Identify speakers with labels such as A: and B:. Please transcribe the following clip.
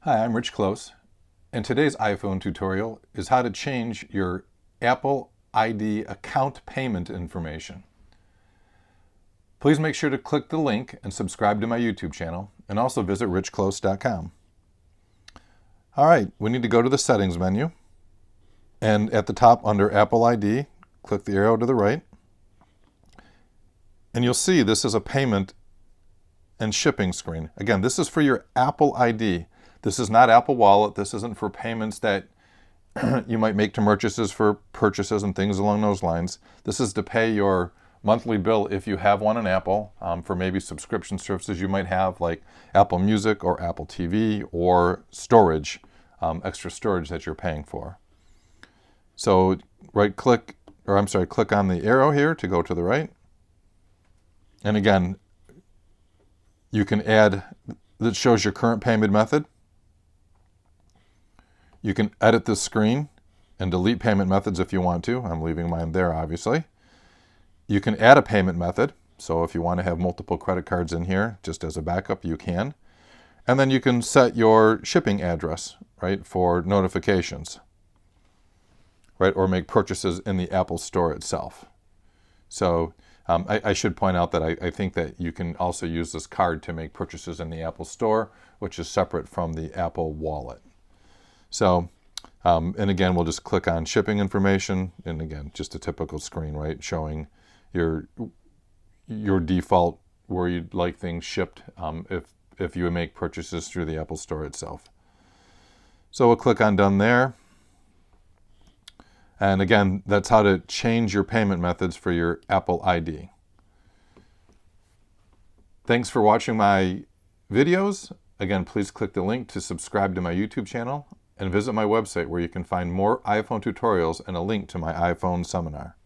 A: Hi, I'm Rich Close, and today's iPhone tutorial is how to change your Apple ID account payment information. Please make sure to click the link and subscribe to my YouTube channel, and also visit richclose.com. All right, we need to go to the settings menu, and at the top under Apple ID, click the arrow to the right, and you'll see this is a payment and shipping screen. Again, this is for your Apple ID. This is not Apple Wallet. This isn't for payments that you might make to purchases and things along those lines. This is to pay your monthly bill if you have one in Apple for maybe subscription services you might have like Apple Music or Apple TV or storage, extra storage that you're paying for. So click on the arrow here to go to the right. And again, you can add, that shows your current payment method. You can edit this screen and delete payment methods if you want to. I'm leaving mine there, obviously. You can add a payment method. So if you want to have multiple credit cards in here, just as a backup, you can. And then you can set your shipping address, right, for notifications, right, or make purchases in the Apple Store itself. So I should point out that I think that you can also use this card to make purchases in the Apple Store, which is separate from the Apple Wallet. So, and again, we'll just click on shipping information, and again, just a typical screen, right, showing your default where you'd like things shipped if you make purchases through the Apple Store itself. So we'll click on done there. And again, that's how to change your payment methods for your Apple ID. Thanks for watching my videos. Again, please click the link to subscribe to my YouTube channel and visit my website where you can find more iPhone tutorials and a link to my iPhone seminar.